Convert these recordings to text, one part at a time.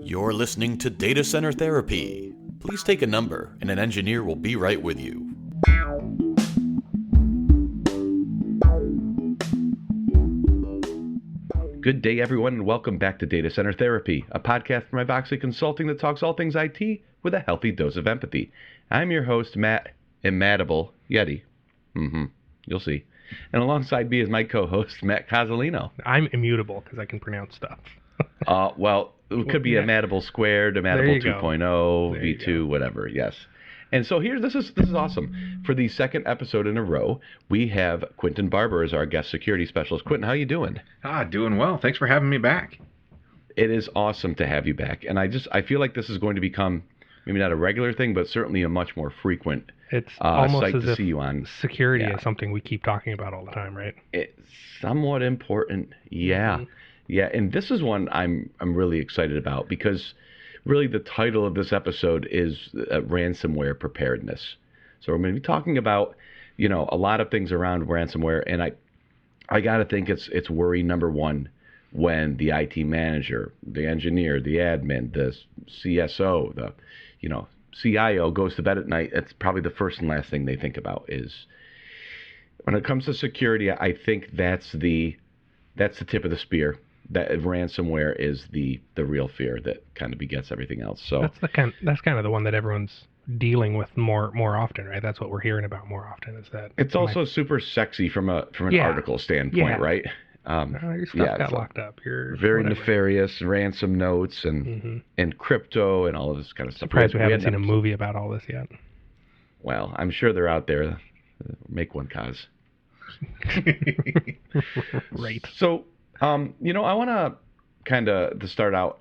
You're listening to Data Center Therapy. Please take a number, and an engineer will be right with you. Good day, everyone, and welcome back to Data Center Therapy, a podcast from IVOXY Consulting that talks all things IT with a healthy dose of empathy. I'm your host, Matt, Immatable Yette. You'll see. And alongside me is my co-host, Matt Cozzolino. I'm immutable because I can pronounce stuff. Well, it could be Immatable squared, Immatable 2.0, V2, whatever, yes. And so this is awesome. For the second episode in a row, we have Quinton Barber as our guest security specialist. Quinton, how you doing? Doing well. Thanks for having me back. It is awesome to have you back. And I feel like this is going to become maybe not a regular thing, but certainly a much more frequent it's almost site as to if see you on. Security is something we keep talking about all the time, right? It's somewhat important. Yeah. Mm-hmm. Yeah, and this is one I'm really excited about because really the title of this episode is Ransomware Preparedness. So we're going to be talking about, a lot of things around ransomware, and I got to think it's worry number one when the IT manager, the engineer, the admin, the CSO, the CIO goes to bed at night. That's probably the first and last thing they think about is when it comes to security. I think that's the tip of the spear. That ransomware is the real fear that kind of begets everything else. So that's kind of the one that everyone's dealing with more often, right? That's what we're hearing about more often. Is that it's also super sexy from an article standpoint, right? Your stuff got locked up. You're very nefarious, ransom notes and crypto and all of this kind of stuff. Surprised we haven't seen a movie about all this yet. Well, I'm sure they're out there. Make one, Coz. Right. So. I want to kind of to start out,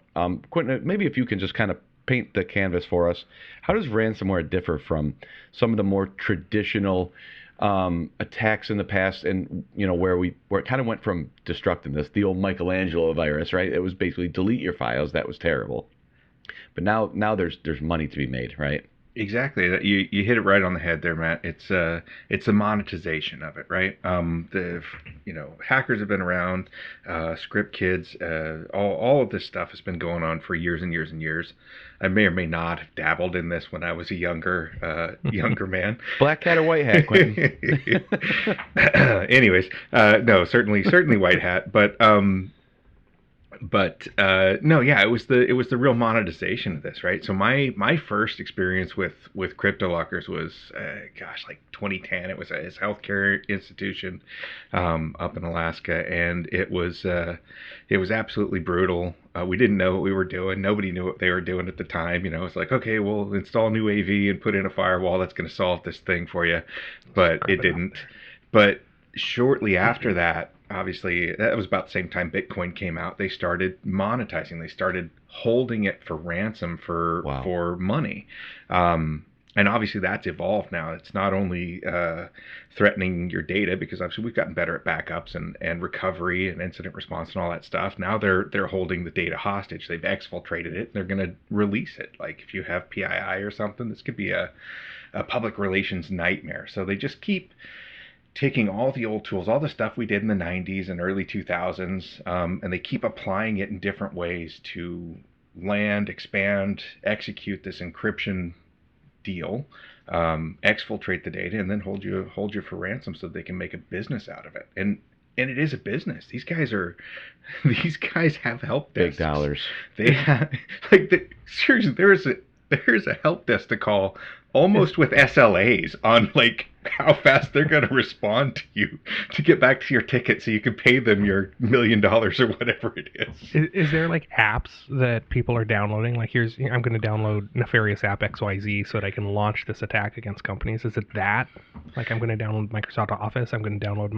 Quinton, maybe if you can just kind of paint the canvas for us. How does ransomware differ from some of the more traditional attacks in the past, and where it kind of went from destructiveness, the old Michelangelo virus, right? It was basically delete your files. That was terrible. But now there's money to be made, right? Exactly. You hit it right on the head there, Matt. It's the monetization of it, right? Hackers have been around, script kids, all of this stuff has been going on for years and years and years. I may or may not have dabbled in this when I was a younger man. Black hat or white hat, Quinton? Anyways, no, certainly white hat, but. It was the real monetization of this, right? So my first experience with crypto lockers was, like 2010. It was a healthcare institution up in Alaska, and it was absolutely brutal. We didn't know what we were doing. Nobody knew what they were doing at the time. It's like, okay, we'll install new AV and put in a firewall that's going to solve this thing for you, but it didn't. But shortly after that, obviously, that was about the same time Bitcoin came out. They started monetizing. They started holding it for ransom for money. And obviously that's evolved now. It's not only threatening your data, because obviously we've gotten better at backups and recovery and incident response and all that stuff. Now they're holding the data hostage. They've exfiltrated it. They're going to release it. Like if you have PII or something, this could be a public relations nightmare. So they just keep taking all the old tools, all the stuff we did in the 90s and early 2000s, and they keep applying it in different ways to land, expand, execute this encryption deal, exfiltrate the data, and then hold you for ransom so they can make a business out of it. And it is a business. These guys have help desks. Big dollars. They have seriously, there's a help desk to call almost with SLAs on like how fast they're going to respond to you to get back to your ticket so you can pay them your $1 million or whatever it is. Is there like apps that people are downloading? Like I'm going to download nefarious app XYZ so that I can launch this attack against companies. Is it that? Like I'm going to download Microsoft Office. I'm going to download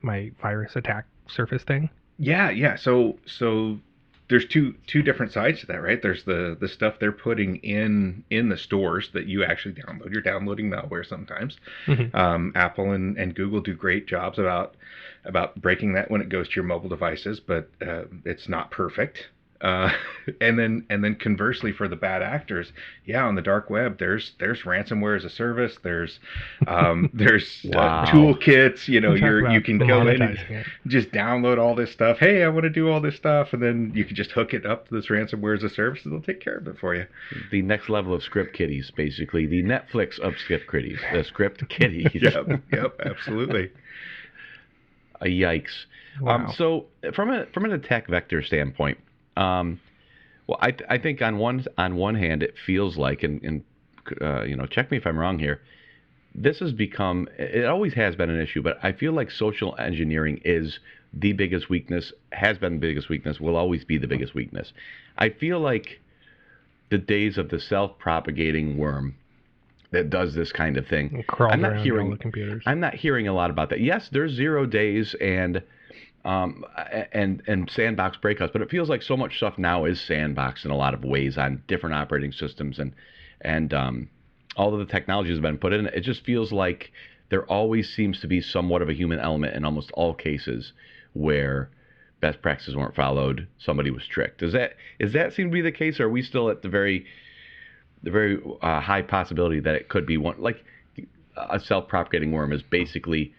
my virus attack surface thing. Yeah. So there's two different sides to that, right? There's the stuff they're putting in the stores that you actually download. You're downloading malware sometimes. Mm-hmm. Apple and Google do great jobs about breaking that when it goes to your mobile devices, but it's not perfect. And then conversely for the bad actors, yeah, on the dark web, there's ransomware as a service. There's Wow. toolkits. You know, Talk you about can go in and monetizing it. just download all this stuff. Hey, I want to do all this stuff, and then you can just hook it up to this ransomware as a service, and they'll take care of it for you. The next level of script kiddies, basically. The Netflix of script kiddies. The script kiddies. Yep, absolutely. Yikes. Wow. So from an attack vector standpoint, well, I think on one hand it feels like, and check me if I'm wrong here, this has become, it always has been an issue, but I feel like social engineering is the biggest weakness, has been the biggest weakness, will always be the biggest weakness. I feel like the days of the self-propagating worm that does this kind of thing, It crawls I'm not around hearing all the computers. I'm not hearing a lot about that. Yes, there's 0 days and sandbox breakouts, but it feels like so much stuff now is sandboxed in a lot of ways on different operating systems, and all of the technology has been put in. It just feels like there always seems to be somewhat of a human element in almost all cases where best practices weren't followed, somebody was tricked. Does that seem to be the case, or are we still at the very high possibility that it could be one, like a self-propagating worm is basically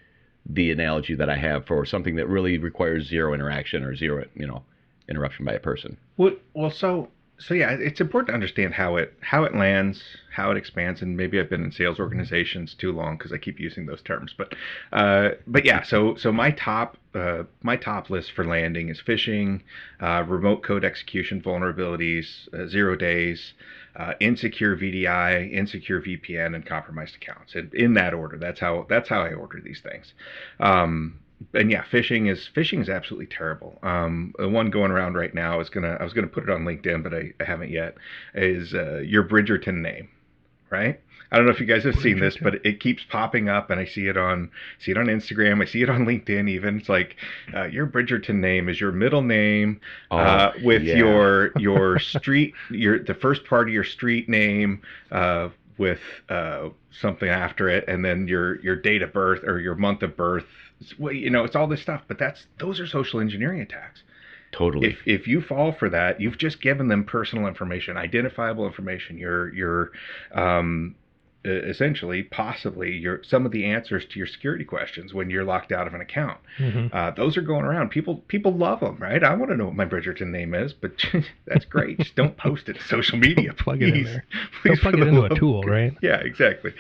the analogy that I have for something that really requires zero interaction or zero, interruption by a person. Well, so yeah, it's important to understand how it lands, how it expands, and maybe I've been in sales organizations too long because I keep using those terms. But yeah, so my top list for landing is phishing, remote code execution vulnerabilities, 0 days, insecure VDI, insecure VPN, and compromised accounts. And in that order, that's how I order these things. And yeah, phishing is absolutely terrible. The one going around right now I was gonna put it on LinkedIn, but I haven't yet. Is your Bridgerton name, right? I don't know if you guys have seen this, but it keeps popping up, and I see it on Instagram. I see it on LinkedIn even. It's like your Bridgerton name is your middle name with your street, the first part of your street name with something after it, and then your date of birth or your month of birth. It's all this stuff, but those are social engineering attacks. Totally. If you fall for that, you've just given them personal information, identifiable information. You're essentially, possibly, some of the answers to your security questions when you're locked out of an account. Mm-hmm. Those are going around. People love them, right? I want to know what my Bridgerton name is, but that's great. Just don't post it to social media. Plug it in there. Don't plug it into a tool, right? Yeah, exactly.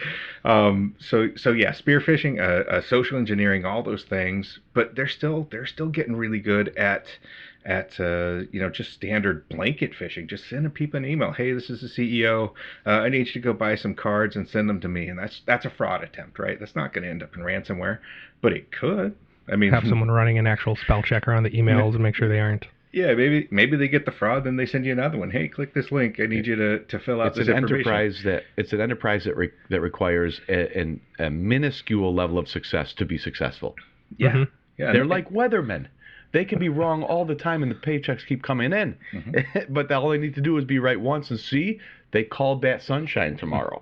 So yeah, spear phishing, social engineering, all those things, but they're still getting really good at just standard blanket phishing. Just sending people an email. Hey, this is the CEO. I need you to go buy some cards and send them to me. And that's a fraud attempt, right? That's not going to end up in ransomware, but it could. I mean, have someone running an actual spell checker on the emails and make sure they aren't. Yeah, maybe they get the fraud, then they send you another one. Hey, click this link. I need you to fill out this information. It's an enterprise that requires a minuscule level of success to be successful. Yeah, Mm-hmm. yeah. They're like weathermen. They can be wrong all the time, and the paychecks keep coming in. Mm-hmm. But all they need to do is be right once, and see, they called that sunshine tomorrow.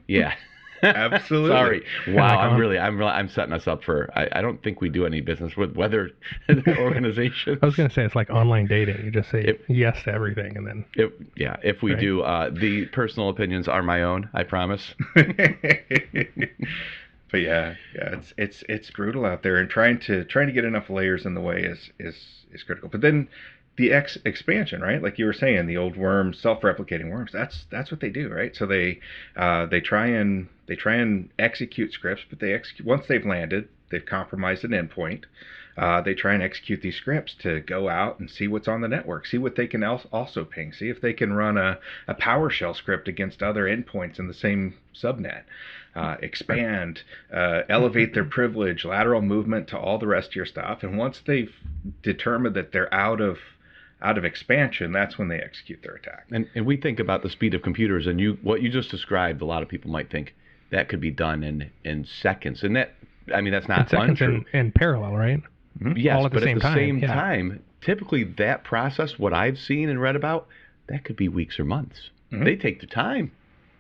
Yeah. Absolutely. Sorry. Wow. I'm setting us up for. I don't think we do any business with weather organizations. I was going to say it's like online dating. You just say yes to everything, and then. If we do, the personal opinions are my own. I promise. But yeah, it's brutal out there, and trying to get enough layers in the way is critical. But then the expansion, right? Like you were saying, the old worms, self-replicating worms. That's what they do, right? So they try and execute scripts, but once they've landed, they've compromised an endpoint. They try and execute these scripts to go out and see what's on the network, see what they can also ping, see if they can run a PowerShell script against other endpoints in the same subnet, expand, elevate their privilege, lateral movement to all the rest of your stuff. And once they've determined that they're out of expansion, that's when they execute their attack. And we think about the speed of computers, and what you just described, a lot of people might think that could be done in seconds. And that's not untrue. In parallel, right? Mm-hmm. Yes, all at the same time, typically that process, what I've seen and read about, that could be weeks or months. Mm-hmm. They take their time.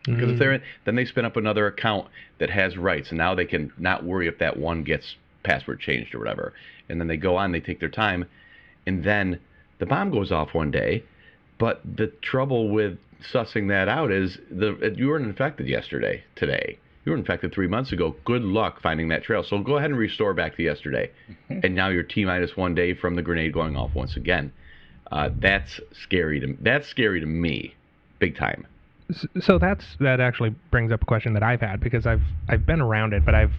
Because if they're in, then they spin up another account that has rights, and now they can not worry if that one gets password changed or whatever. And then they go on, they take their time, and then the bomb goes off one day, But the trouble with sussing that out is you weren't infected today. You were infected 3 months ago. Good luck finding that trail. So go ahead and restore back to yesterday. And now you're T-1 day from the grenade going off once again. That's scary to me, big time. So that actually brings up a question that I've had, because I've been around it, but I've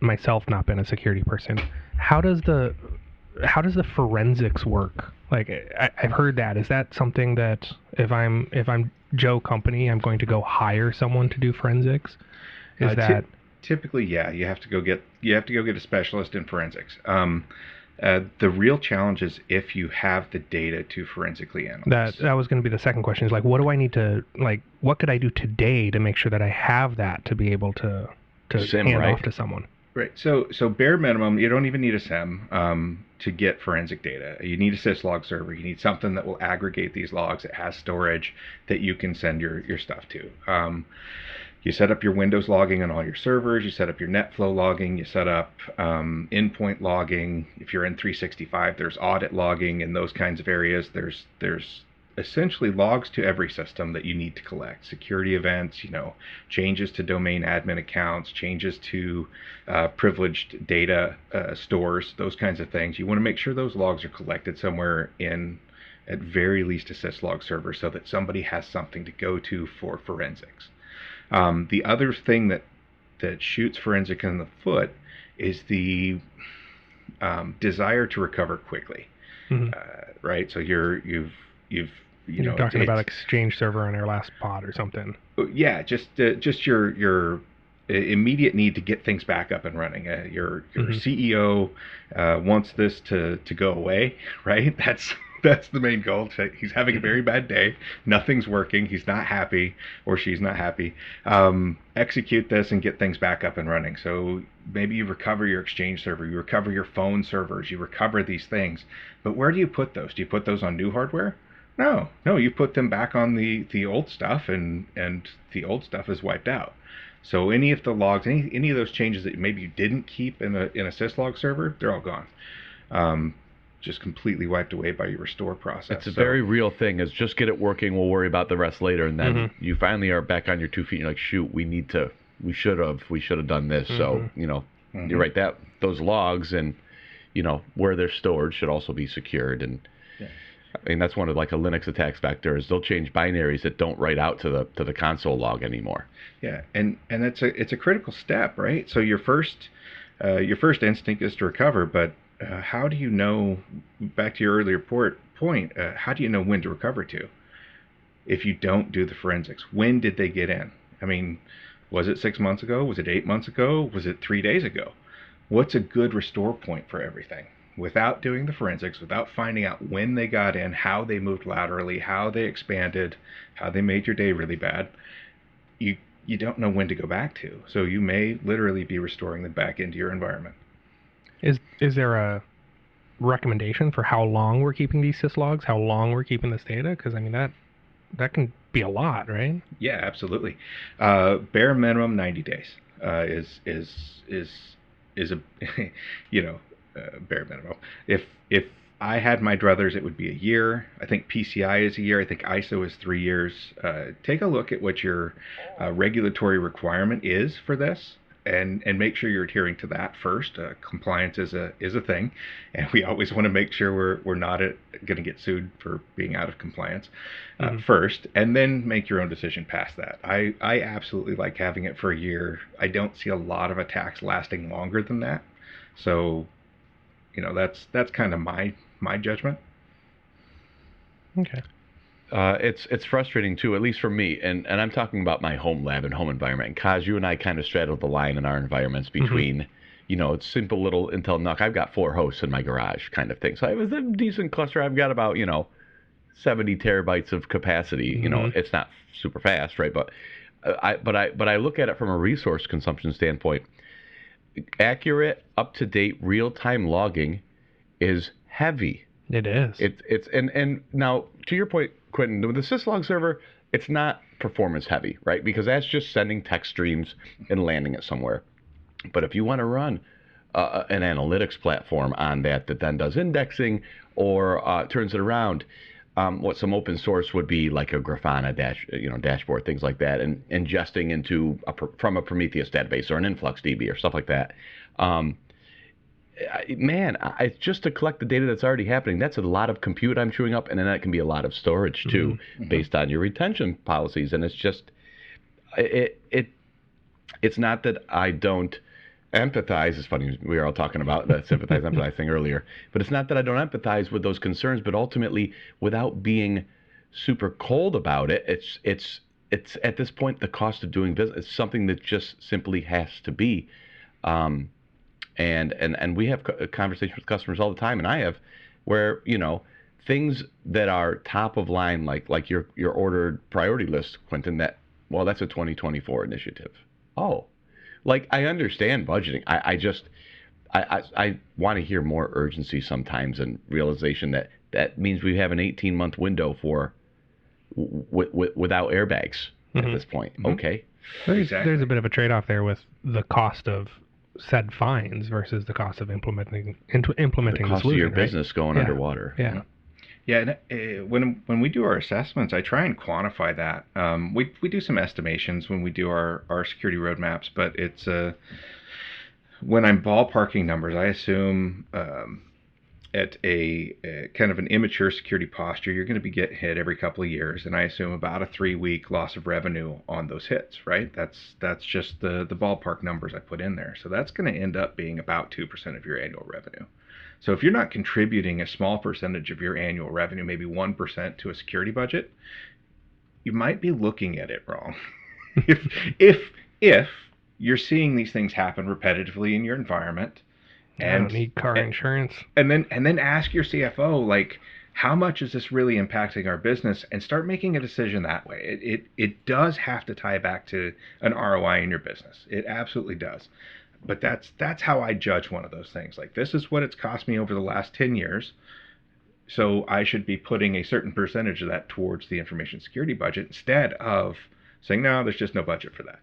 myself not been a security person. How does the forensics work? Like, I've heard that. Is that something that if I'm Joe Company, I'm going to go hire someone to do forensics? Is that typically, yeah? You have to go get a specialist in forensics. The real challenge is if you have the data to forensically analyze. That was going to be the second question. Is like, what do I need to, like, what could I do today to make sure that I have that to be able to SIEM, hand right? off to someone? Right. So bare minimum, you don't even need a SIEM to get forensic data. You need a syslog server. You need something that will aggregate these logs. It has storage that you can send your stuff to. You set up your Windows logging on all your servers. You set up your NetFlow logging. You set up endpoint logging. If you're in 365, there's audit logging in those kinds of areas. There's essentially logs to every system that you need to collect. Security events, changes to domain admin accounts, changes to privileged data stores, those kinds of things. You want to make sure those logs are collected somewhere in, at very least, a syslog server so that somebody has something to go to for forensics. The other thing that shoots forensic in the foot is the desire to recover quickly, right? So you're talking about Exchange server on our last pod or something. Yeah, just your immediate need to get things back up and running. Your CEO wants this to go away, right? That's the main goal. He's having a very bad day. Nothing's working. He's not happy, or she's not happy. Execute this and get things back up and running. So maybe you recover your Exchange server, you recover your phone servers, you recover these things. But where do you put those? Do you put those on new hardware? No, you put them back on the old stuff, and the old stuff is wiped out. So any of the logs, any of those changes that maybe you didn't keep in a syslog server, they're all gone. Just completely wiped away by your restore process. It's a very real thing. Is just get it working. We'll worry about the rest later. And then you finally are back on your 2 feet. And you're like, shoot, we should have done this. So you're right. Those logs and where they're stored should also be secured. And I mean, that's one of like a Linux attacks vectors. They'll change binaries that don't write out to the console log anymore. Yeah, and it's a critical step, right? So your first instinct is to recover, but how do you know, back to your earlier point, how do you know when to recover to? If you don't do the forensics, when did they get in? I mean, was it 6 months ago? Was it 8 months ago? Was it 3 days ago? What's a good restore point for everything? Without doing the forensics, without finding out when they got in, how they moved laterally, how they expanded, how they made your day really bad, you don't know when to go back to. So you may literally be restoring them back into your environment. Is there a recommendation for how long we're keeping these syslogs, how long we're keeping this data? Because I mean that can be a lot, right? Yeah, absolutely. Bare minimum 90 days is a bare minimum. If I had my druthers, it would be a year. I think PCI is a year. I think ISO is 3 years. Take a look at what your regulatory requirement is for this, and make sure you're adhering to that first. Compliance is a thing, and we always want to make sure we're not going to get sued for being out of compliance first, and then make your own decision past that. I absolutely like having it for a year. I don't see a lot of attacks lasting longer than that, so that's kind of my judgment. Okay. It's frustrating too, at least for me, and I'm talking about my home lab and home environment. And Kaz, you and I kind of straddle the line in our environments between, it's simple little Intel NUC. I've got 4 hosts in my garage kind of thing. So I have a decent cluster. I've got about, 70 terabytes of capacity. It's not super fast, right? But I look at it from a resource consumption standpoint. Accurate, up-to-date, real-time logging is heavy. It is. It's and now to your point, Quinton, with the syslog server, it's not performance heavy, right? Because that's just sending text streams and landing it somewhere. But if you want to run an analytics platform on that then does indexing or turns it around, what some open source would be, like a Grafana dashboard, things like that, and ingesting into from a Prometheus database or an InfluxDB or stuff like that. Just to collect the data that's already happening, that's a lot of compute I'm chewing up, and then that can be a lot of storage too, based on your retention policies. And it's just, it's not that I don't empathize. It's funny, we were all talking about that sympathize, empathize thing earlier, but it's not that I don't empathize with those concerns, but ultimately, without being super cold about it, it's at this point the cost of doing business. It's something that just simply has to be. And we have conversations with customers all the time, and I have, where things that are top of line, like your ordered priority list, Quinton. That's a 2024 initiative. Oh, like, I understand budgeting. I want to hear more urgency sometimes, and realization that means we have an 18-month window for without airbags at this point. Okay. There's a bit of a trade-off there with the cost of said fines versus the cost of implementing the cost solution, of your right? business going underwater. Yeah. Yeah, and when we do our assessments, I try and quantify that. We do some estimations when we do our security roadmaps, but it's when I'm ballparking numbers, I assume at a kind of an immature security posture, you're going to be getting hit every couple of years, and I assume about a 3-week loss of revenue on those hits. Right? That's just the ballpark numbers I put in there. So that's going to end up being about 2% of your annual revenue. So if you're not contributing a small percentage of your annual revenue, maybe 1% to a security budget, you might be looking at it wrong. if you're seeing these things happen repetitively in your environment, I don't need car insurance. And then ask your CFO, like, how much is this really impacting our business, and start making a decision that way. It does have to tie back to an ROI in your business. It absolutely does. But that's how I judge one of those things. Like, this is what it's cost me over the last 10 years. So I should be putting a certain percentage of that towards the information security budget, instead of saying, no, there's just no budget for that.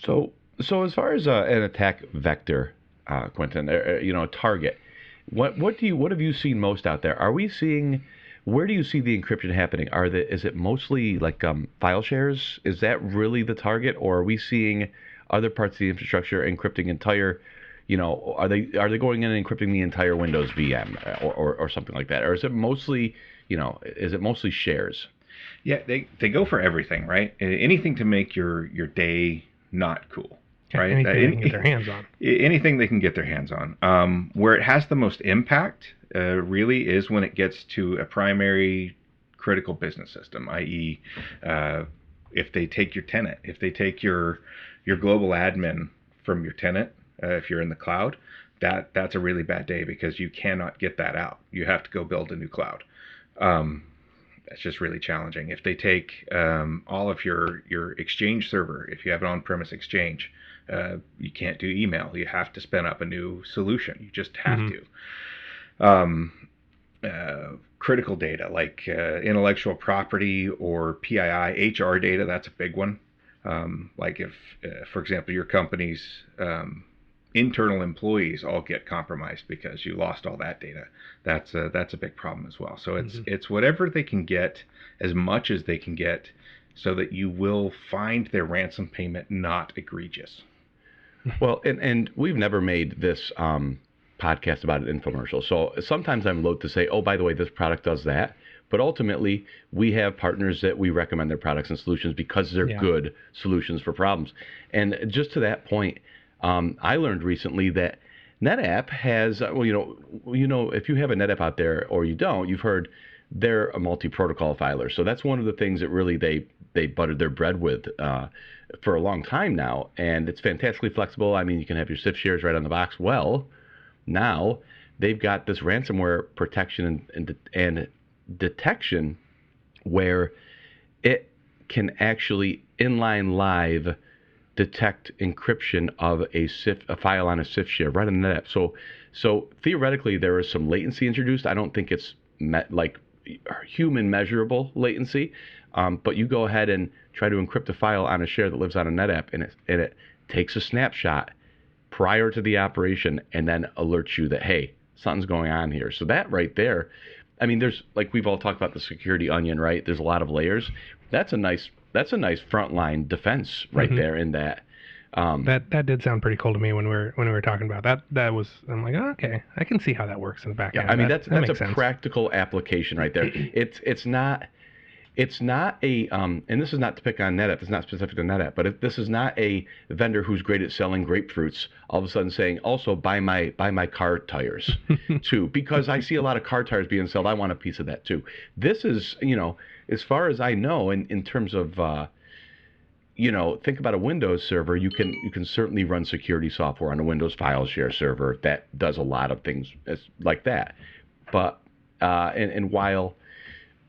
So as far as an attack vector, Quinton, a target, what have you seen most out there? Are we seeing, where do you see the encryption happening? Is it mostly like file shares? Is that really the target, or are we seeing other parts of the infrastructure encrypting entire, are they going in and encrypting the entire Windows VM or something like that? Or is it mostly, shares? Yeah, they go for everything, right? Anything to make your day not cool, right? Anything they can get their hands on. Anything they can get their hands on. Where it has the most impact really is when it gets to a primary critical business system, i.e., if they take your tenant, if they take your global admin from your tenant, if you're in the cloud, that's a really bad day, because you cannot get that out. You have to go build a new cloud. That's just really challenging. If they take all of your Exchange server, if you have an on-premise Exchange, you can't do email. You have to spin up a new solution. You just have to. Critical data like intellectual property or PII, HR data, that's a big one. Like if, for example, your company's internal employees all get compromised because you lost all that data, that's a big problem as well. So it's whatever they can get, as much as they can get, so that you will find their ransom payment not egregious. Well, and we've never made this podcast about an infomercial. So sometimes I'm loath to say, oh, by the way, this product does that. But ultimately, we have partners that we recommend their products and solutions because they're good solutions for problems. And just to that point, I learned recently that NetApp has, if you have a NetApp out there or you don't, you've heard they're a multi-protocol filer. So that's one of the things that really they buttered their bread with for a long time now. And it's fantastically flexible. I mean, you can have your CIF shares right on the box. Well, now they've got this ransomware protection and detection where it can actually inline live detect encryption of a file on a CIF share right on the NetApp. So theoretically, there is some latency introduced. I don't think it's like human measurable latency, but you go ahead and try to encrypt a file on a share that lives on a NetApp, and it takes a snapshot prior to the operation and then alerts you that, hey, something's going on here. So that right there I mean, there's like we've all talked about the security onion, right? There's a lot of layers. That's a nice frontline defense right there in that. That did sound pretty cool to me when we were talking about that. That was, I'm like, oh, okay, I can see how that works in the back end. I mean, that's makes a sense. practical application right there. It's not a and this is not to pick on NetApp. It's not specific to NetApp, but this is not a vendor who's great at selling grapefruits all of a sudden saying, also buy my car tires too, because I see a lot of car tires being sold. I want a piece of that too. This is, as far as I know, in terms of think about a Windows server. You can certainly run security software on a Windows file share server that does a lot of things like that. But and while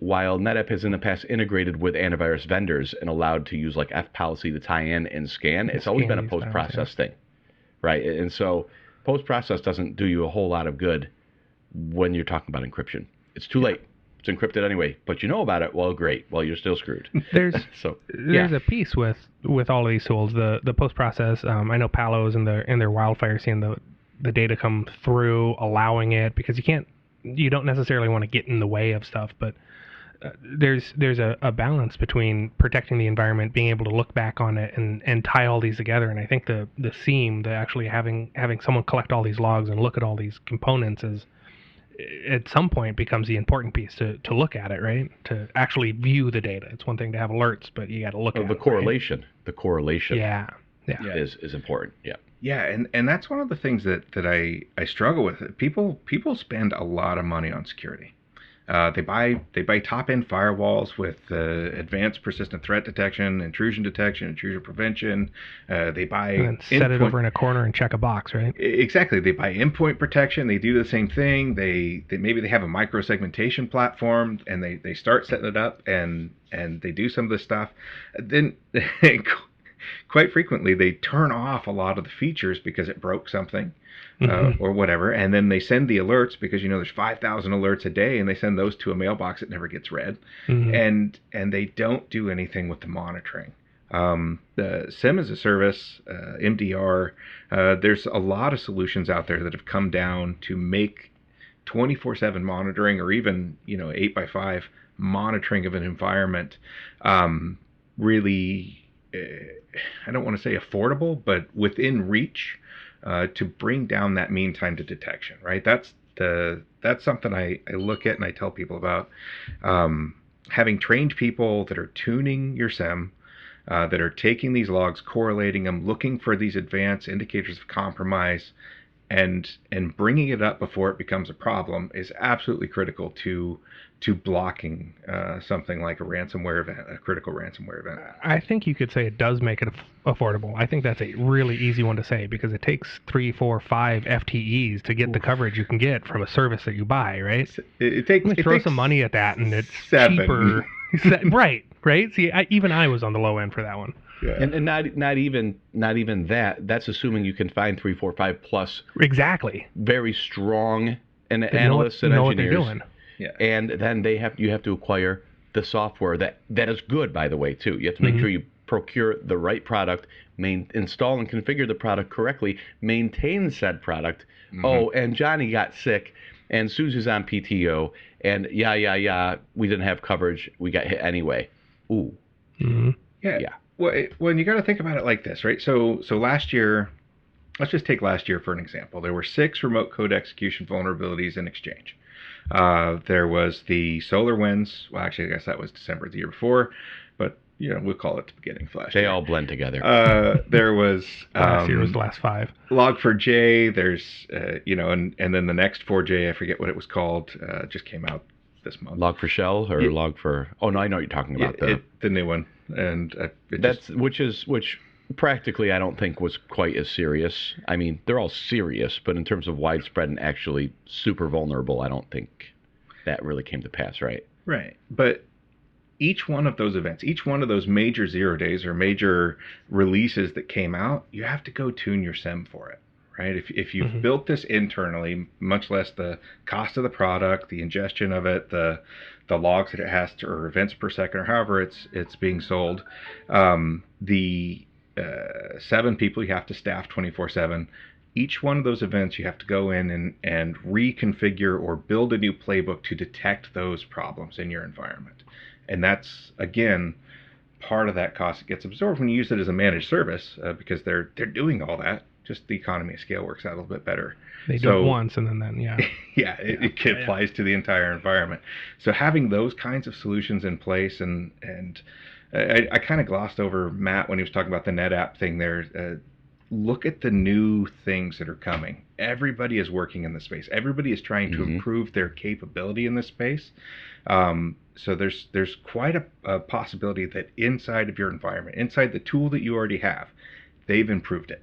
NetApp has in the past integrated with antivirus vendors and allowed to use like fPolicy to tie in and scan, it's always been a post-process thing, right? And so post-process doesn't do you a whole lot of good when you're talking about encryption. It's too late. It's encrypted anyway, but you know about it. Well, great. Well, you're still screwed. There's a piece with all of these tools. The post process. I know Palo's in their Wildfire seeing the data come through, allowing it, because you don't necessarily want to get in the way of stuff, but there's a balance between protecting the environment, being able to look back on it and tie all these together. And I think the SIEM, the actually having someone collect all these logs and look at all these components is, at some point, becomes the important piece to look at it, right? To actually view the data. It's one thing to have alerts, but you got to look at the correlation. Right? The correlation. Yeah. Is important. Yeah. Yeah, and that's one of the things that I struggle with. People spend a lot of money on security. They buy top-end firewalls with advanced persistent threat detection, intrusion prevention. They buy and then set it over in a corner and check a box, right? Exactly. They buy endpoint protection. They do the same thing. They maybe they have a micro-segmentation platform and they start setting it up and they do some of this stuff. Then quite frequently they turn off a lot of the features because it broke something. Or whatever, and then they send the alerts because there's 5,000 alerts a day, and they send those to a mailbox that never gets read, and they don't do anything with the monitoring. The SIEM as a service, MDR, there's a lot of solutions out there that have come down to make 24/7 monitoring, or even 8x5 monitoring of an environment, really, I don't want to say affordable, but within reach. To bring down that mean time to detection, right? That's something I look at and I tell people about. Having trained people that are tuning your SIEM, that are taking these logs, correlating them, looking for these advanced indicators of compromise, and bringing it up before it becomes a problem is absolutely critical to blocking something like a ransomware event, a critical ransomware event. I think you could say it does make it affordable. I think that's a really easy one to say because it takes 3, 4, 5 FTEs to get the coverage you can get from a service that you buy, right? It takes throw some money at that, and it's 7. cheaper. Right. See, even I was on the low end for that one. Yeah. And not even that. That's assuming you can find 3, 4, 5 plus exactly very strong analysts and engineers. What they're doing. Yeah. And then you have to acquire the software that is good, by the way, too. You have to make sure you procure the right product, install and configure the product correctly, maintain said product. Oh, and Johnny got sick, and Susie's on PTO, and we didn't have coverage. We got hit anyway. Ooh. Yeah. Well, you got to think about it like this, right? So last year, let's just take last year for an example. There were 6 remote code execution vulnerabilities in Exchange. There was the SolarWinds. Well, actually, I guess that was December the year before, but we'll call it the beginning of last year. They all blend together. There was last year was the last 5. Log4j. There's and then the next 4j, I forget what it was called. Just came out this month. Log4Shell or Log4. Oh no, I know what you're talking about. The new one, and which practically I don't think was quite as serious. I mean, they're all serious, but in terms of widespread and actually super vulnerable, I don't think that really came to pass, right? Right. But each one of those events, each one of those major 0 days or major releases that came out, you have to go tune your SIEM for it, right? If you've built this internally, much less the cost of the product, the ingestion of it, the logs that it has to, or events per second, or however it's being sold, the 7 people you have to staff 24/7. each one of those events, you have to go in and reconfigure or build a new playbook to detect those problems in your environment. And that's, again, part of that cost that gets absorbed when you use it as a managed service, because they're doing all that. Just the economy of scale works out a little bit better. They do it once, and then yeah. Yeah, it applies to the entire environment. So having those kinds of solutions in place, and I kind of glossed over Matt when he was talking about the NetApp thing there. Look at the new things that are coming. Everybody is working in this space. Everybody is trying to improve their capability in this space. So there's quite a possibility that inside of your environment, inside the tool that you already have, they've improved it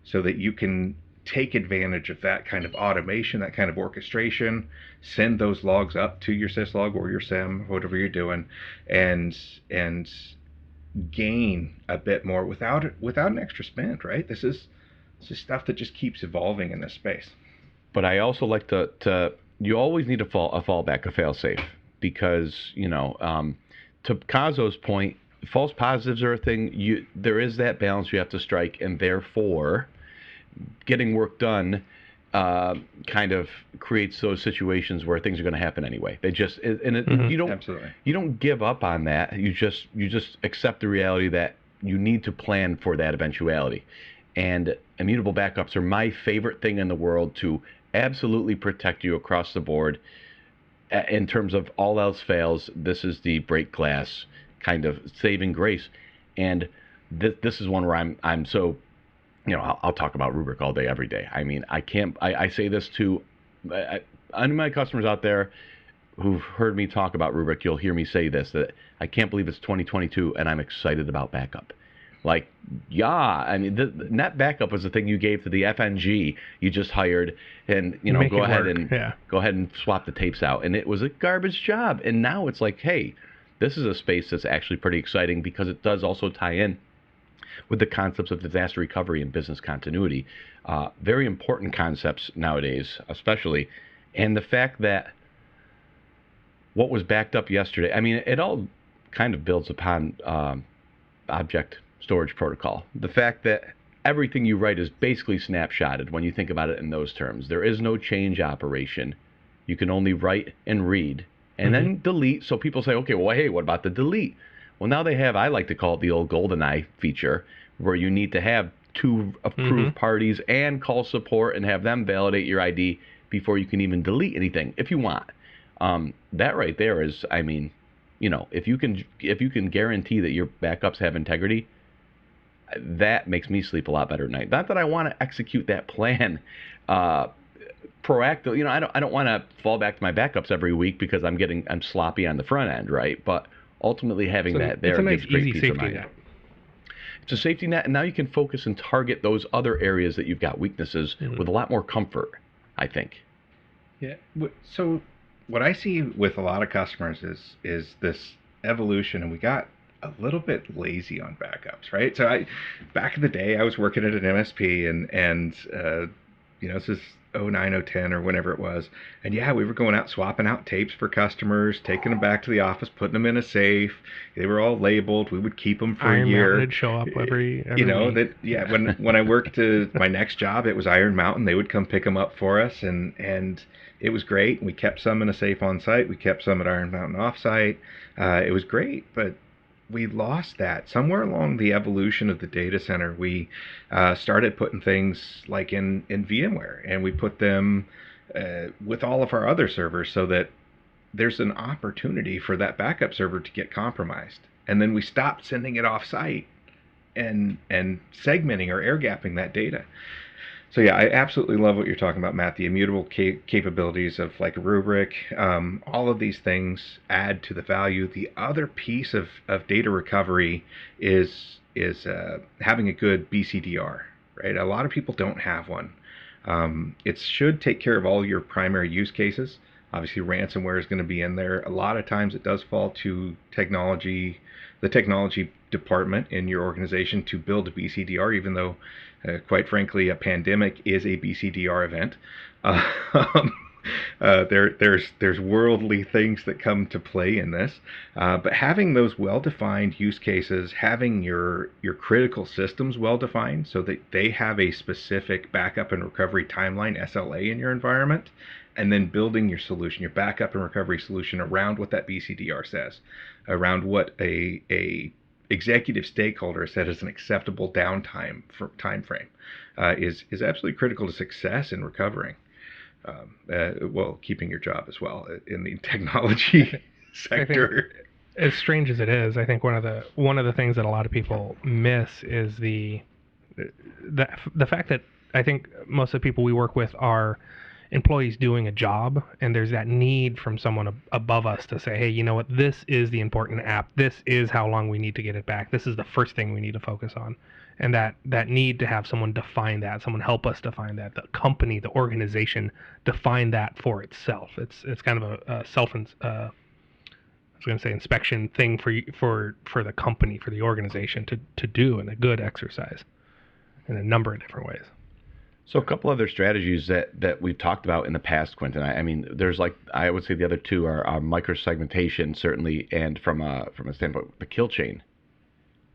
so that you can take advantage of that kind of automation, that kind of orchestration, send those logs up to your syslog or your SIEM, whatever you're doing, and gain a bit more without an extra spend, right? This is stuff that just keeps evolving in this space. But I also like to you always need a fallback, a fail-safe, because, to Cozzo's point, false positives are a thing. There is that balance you have to strike, and therefore getting work done kind of creates those situations where things are going to happen anyway. They just you don't give up on that. You just accept the reality that you need to plan for that eventuality. And immutable backups are my favorite thing in the world to absolutely protect you across the board. In terms of all else fails, this is the break glass kind of saving grace. And this is one where I'm so, I'll talk about Rubrik all day, every day. I mean, I say this to any of my customers out there who've heard me talk about Rubrik. You'll hear me say this, that I can't believe it's 2022 and I'm excited about backup. Like, yeah, I mean, the net backup was the thing you gave to the FNG you just hired, and go ahead and swap the tapes out, and it was a garbage job. And now it's like, hey, this is a space that's actually pretty exciting because it does also tie in with the concepts of disaster recovery and business continuity. Very important concepts nowadays, especially. And the fact that what was backed up yesterday, I mean, it all kind of builds upon object storage protocol. The fact that everything you write is basically snapshotted when you think about it in those terms. There is no change operation. You can only write and read and then delete. So people say, okay, well, hey, what about the delete? Well, now they have, I like to call it the old GoldenEye feature, where you need to have two approved parties and call support and have them validate your ID before you can even delete anything if you want. That right there is, I mean, if you can guarantee that your backups have integrity, that makes me sleep a lot better at night. Not that I want to execute that plan proactive. I don't want to fall back to my backups every week because I'm sloppy on the front end, right? But ultimately having that there gives great peace of mind. It's a safety net, and now you can focus and target those other areas that you've got weaknesses with a lot more comfort, I think. Yeah. So what I see with a lot of customers is this evolution, and we got a little bit lazy on backups, right? So back in the day, I was working at an MSP, and this is 09, 010 or whenever it was, and yeah, we were going out swapping out tapes for customers, taking them back to the office, putting them in a safe. They were all labeled. We would keep them for Iron a year. Mountain would show up every week. When I worked my next job, it was Iron Mountain. They would come pick them up for us, and it was great. We kept some in a safe on site. We kept some at Iron Mountain off site. It was great, but we lost that somewhere along the evolution of the data center. We started putting things like in VMware, and we put them with all of our other servers so that there's an opportunity for that backup server to get compromised. And then we stopped sending it off site and segmenting or air gapping that data. So yeah, I absolutely love what you're talking about, Matt. The immutable capabilities of like Rubrik, all of these things add to the value. The other piece of data recovery is having a good BCDR, right? A lot of people don't have one. It should take care of all your primary use cases. Obviously, ransomware is going to be in there. A lot of times it does fall to the technology department in your organization to build a BCDR, even though, quite frankly, a pandemic is a BCDR event. There's worldly things that come to play in this, but having those well-defined use cases, having your critical systems well-defined so that they have a specific backup and recovery timeline (SLA) in your environment, and then building your solution, your backup and recovery solution around what that BCDR says, around what a executive stakeholder said is an acceptable downtime for time frame, is absolutely critical to success in recovering. Well, keeping your job as well in the technology sector. As strange as it is, I think one of the things that a lot of people miss is the fact that I think most of the people we work with are employees doing a job, and there's that need from someone above us to say, hey, you know what, this is the important app, this is how long we need to get it back, this is the first thing we need to focus on. And that need to have someone define that, someone help us define that, the company, the organization define that for itself. It's kind of a I was going to say inspection thing for the company, for the organization to do, and a good exercise in a number of different ways. So a couple other strategies that we've talked about in the past, Quinton. I mean, there's I would say the other two are microsegmentation, certainly, and from a standpoint, the kill chain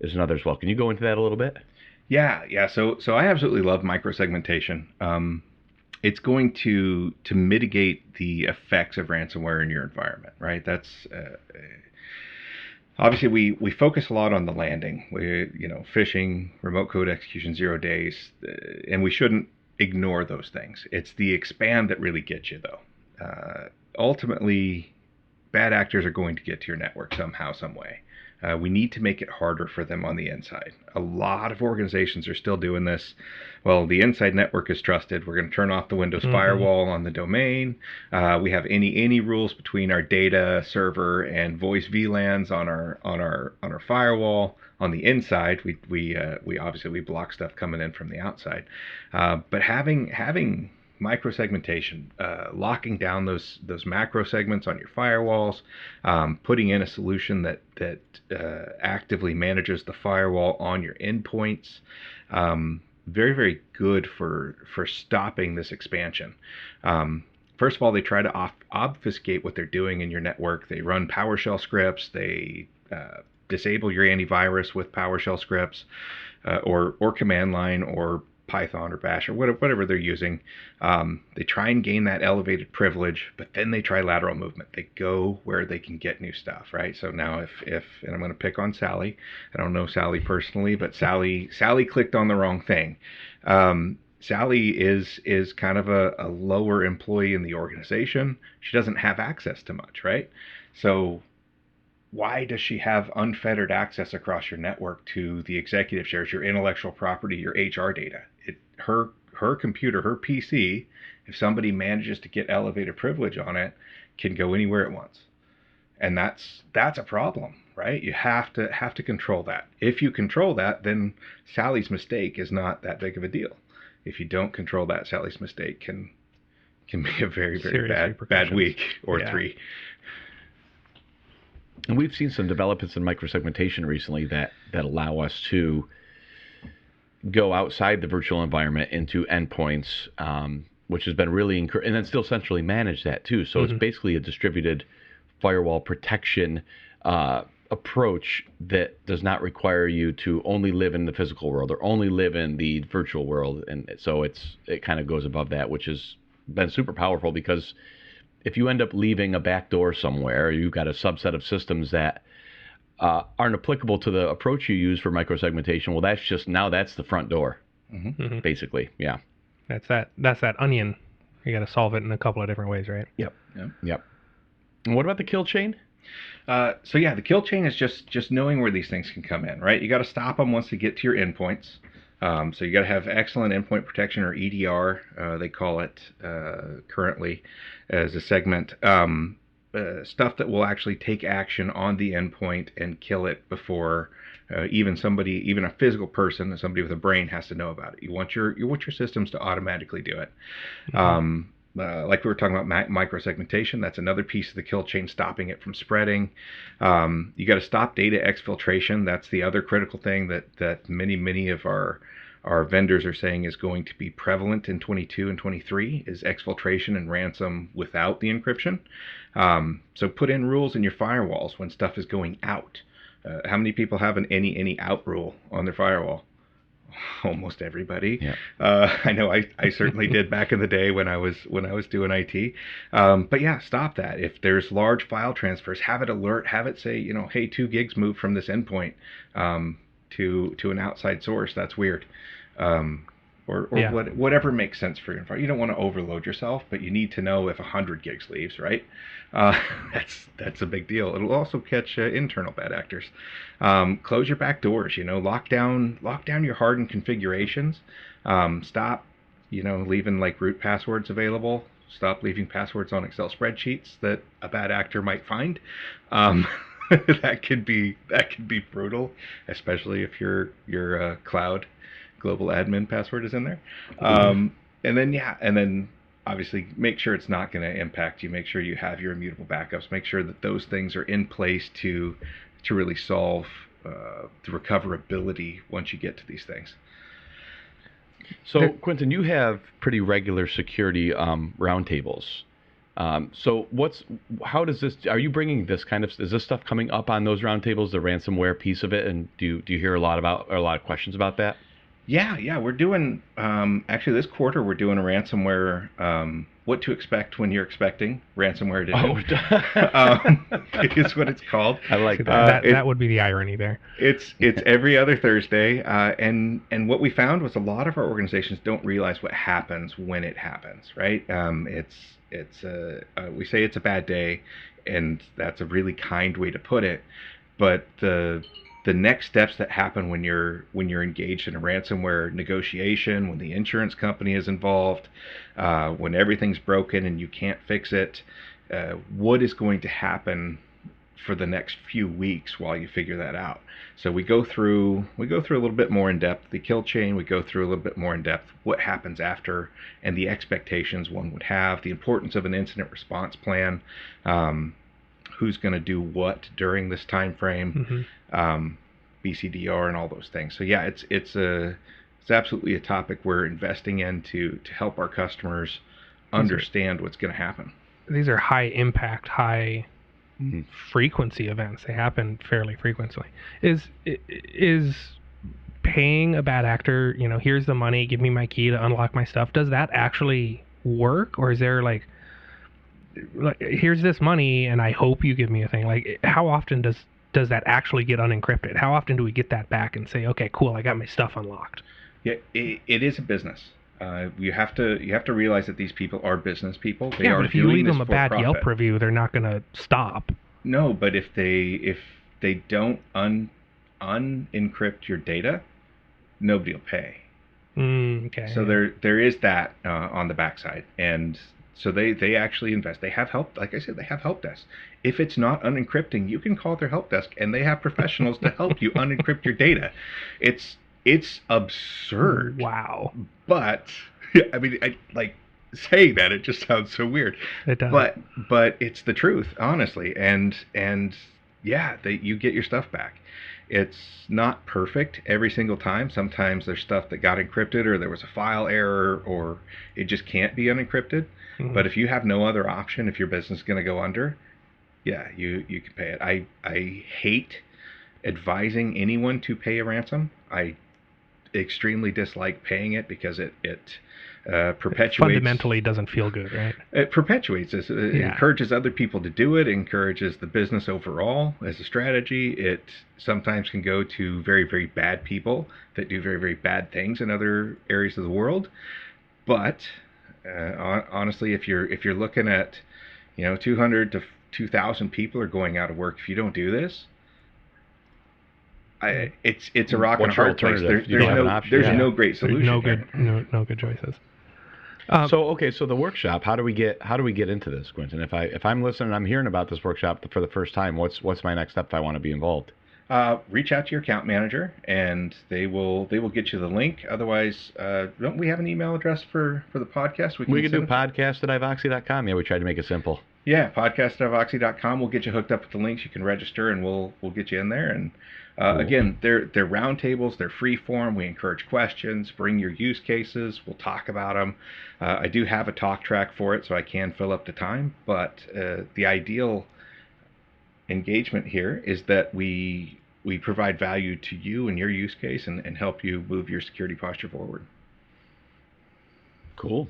is another as well. Can you go into that a little bit? Yeah. So I absolutely love microsegmentation. It's going to mitigate the effects of ransomware in your environment, right? That's obviously we focus a lot on the landing, phishing, remote code execution, 0 days, and we shouldn't ignore those things. It's the expand that really gets you, though. Ultimately, bad actors are going to get to your network somehow, some way. We need to make it harder for them on the inside. A lot of organizations are still doing this. Well, the inside network is trusted. We're going to turn off the Windows firewall on the domain. We have any rules between our data server and voice VLANs on our firewall. On the inside, we obviously block stuff coming in from the outside. But having microsegmentation, locking down those macro segments on your firewalls, putting in a solution that actively manages the firewall on your endpoints, very, very good for stopping this expansion. First of all, they try to obfuscate what they're doing in your network. They run PowerShell scripts. They disable your antivirus with PowerShell scripts, or command line, or Python or Bash or whatever they're using. They try and gain that elevated privilege, but then they try lateral movement. They go where they can get new stuff, right? So now if and I'm going to pick on Sally. I don't know Sally personally, but Sally clicked on the wrong thing. Sally is kind of a lower employee in the organization. She doesn't have access to much, right? So why does she have unfettered access across your network to the executive shares, your intellectual property, your HR data? Her computer, her PC, if somebody manages to get elevated privilege on it, can go anywhere it wants. And that's a problem, right? You have to control that. If you control that, then Sally's mistake is not that big of a deal. If you don't control that, Sally's mistake can be a very, very bad week or three. And we've seen some developments in microsegmentation recently that allow us to go outside the virtual environment into endpoints, which has been really and then still centrally manage that too. So it's basically a distributed firewall protection approach that does not require you to only live in the physical world or only live in the virtual world. And so it kind of goes above that, which has been super powerful, because if you end up leaving a back door somewhere, you've got a subset of systems that aren't applicable to the approach you use for microsegmentation. Well, that's the front door, basically. Yeah. That's that onion. You got to solve it in a couple of different ways, right? Yep. And what about the kill chain? So the kill chain is just knowing where these things can come in, right? You got to stop them once they get to your endpoints. So you got to have excellent endpoint protection, or EDR, they call it currently as a segment. Stuff that will actually take action on the endpoint and kill it before even a physical person, somebody with a brain, has to know about it. You want your systems to automatically do it. Like we were talking about microsegmentation, that's another piece of the kill chain, stopping it from spreading. You got to stop data exfiltration. That's the other critical thing that many of our our vendors are saying is going to be prevalent in 22 and 23 is exfiltration and ransom without the encryption. So put in rules in your firewalls when stuff is going out. How many people have an any out rule on their firewall? Almost everybody. Yeah. I know I certainly did back in the day when I was doing IT. But yeah, stop that. If there's large file transfers, have it alert, have it say, hey, 2 gigs moved from this endpoint to an outside source. That's weird. Whatever makes sense for your environment. You don't want to overload yourself, but you need to know if 100 gigs leaves, right? That's a big deal. It'll also catch internal bad actors. Close your back doors. Lock down your hardened configurations. Stop, leaving like root passwords available. Stop leaving passwords on Excel spreadsheets that a bad actor might find. That could be brutal, especially if your cloud global admin password is in there. And then obviously make sure it's not going to impact you. Make sure you have your immutable backups. Make sure that those things are in place to really solve the recoverability once you get to these things. So, Quinton, you have pretty regular security roundtables. So how does this, are you bringing this is this stuff coming up on those roundtables, the ransomware piece of it? And do you hear a lot of questions about that? Yeah, we're doing, actually this quarter we're doing a ransomware, what to expect when you're expecting ransomware edition. Is what it's called. I like that. That would be the irony there. It's every other Thursday, and what we found was a lot of our organizations don't realize what happens when it happens, right? We say it's a bad day, and that's a really kind way to put it, but the next steps that happen when you're engaged in a ransomware negotiation, when the insurance company is involved, when everything's broken and you can't fix it, what is going to happen for the next few weeks while you figure that out. So we go through a little bit more in depth the kill chain. We go through a little bit more in depth what happens after and the expectations one would have, the importance of an incident response plan. Who's going to do what during this time frame, BCDR and all those things. So yeah, it's absolutely a topic we're investing in to help our customers understand what's going to happen. These are high impact, high frequency events. They happen fairly frequently. Is paying a bad actor, here's the money, give me my key to unlock my stuff, does that actually work? Or is there like here's this money and I hope you give me a thing? Like, how often does that actually get unencrypted? How often do we get that back and say, okay, cool, I got my stuff unlocked? Yeah, it is a business. You have to realize that these people are business people. They are but if you leave them a bad profit. Yelp review, they're not going to stop. No, but if they don't unencrypt your data, nobody will pay. Okay. So there is that on the backside, and so they actually invest. They have help. Like I said, they have help desks. If it's not unencrypting, you can call their help desk, and they have professionals to help you unencrypt your data. It's absurd. Wow. But I mean, saying that, it just sounds so weird. It does. But it's the truth, honestly. And yeah, you get your stuff back. It's not perfect every single time. Sometimes there's stuff that got encrypted, or there was a file error, or it just can't be unencrypted. But if you have no other option, if your business is going to go under, yeah, you can pay it. I hate advising anyone to pay a ransom. I extremely dislike paying it because it perpetuates. It fundamentally doesn't feel good, right? It perpetuates this. It encourages other people to do it. It encourages the business overall as a strategy. It sometimes can go to very, very bad people that do very, very bad things in other areas of the world. But honestly, if you're looking at 200 to 2,000 people are going out of work if you don't do this, it's a rock and a hard place. There's no great solution. No good choices. So the workshop. How do we get into this, Quinton? If I'm listening, I'm hearing about this workshop for the first time. What's my next step if I want to be involved? Reach out to your account manager, and they will get you the link. Otherwise, don't we have an email address for the podcast? We can do podcast@ivoxy.com. Yeah, we tried to make it simple. Yeah, podcast@ivoxy.com. We'll get you hooked up with the links. You can register, and we'll get you in there. And Again, they're roundtables. They're free form. We encourage questions. Bring your use cases. We'll talk about them. I do have a talk track for it, so I can fill up the time. But the ideal engagement here is that we provide value to you and your use case and help you move your security posture forward. Cool.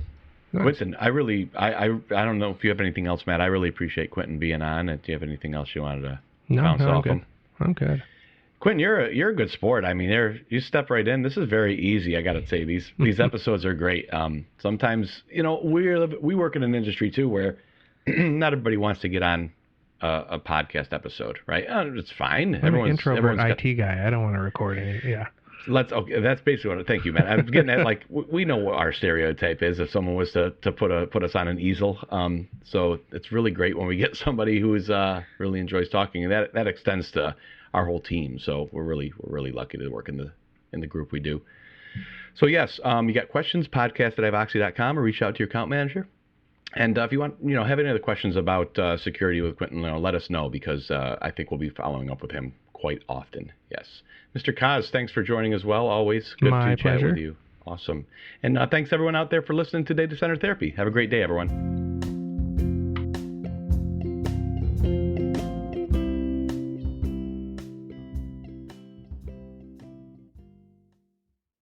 Nice. Quinton, I don't know if you have anything else, Matt. I really appreciate Quinton being on. Do you have anything else you wanted to bounce off him? I'm good. Quinton, you're a good sport. I mean, you step right in. This is very easy. I got to say, these episodes are great. Sometimes, we work in an industry too where not everybody wants to get on a podcast episode, right? It's fine. I'm an introvert IT guy. I don't want to record any. Yeah. Okay, that's basically what. Thank you, man. I'm getting at, like, we know what our stereotype is if someone was to put us on an easel. So it's really great when we get somebody who really enjoys talking, and that extends to our whole team. So we're really lucky to work in the group we do. So yes, you got questions, podcast@ivoxy.com, or reach out to your account manager. And if you want, have any other questions about security with Quinton, let us know, because I think we'll be following up with him quite often. Yes. Mr. Coz, thanks for joining as well. Always good to chat with you. Awesome. And thanks everyone out there for listening to Data Center Therapy. Have a great day, everyone.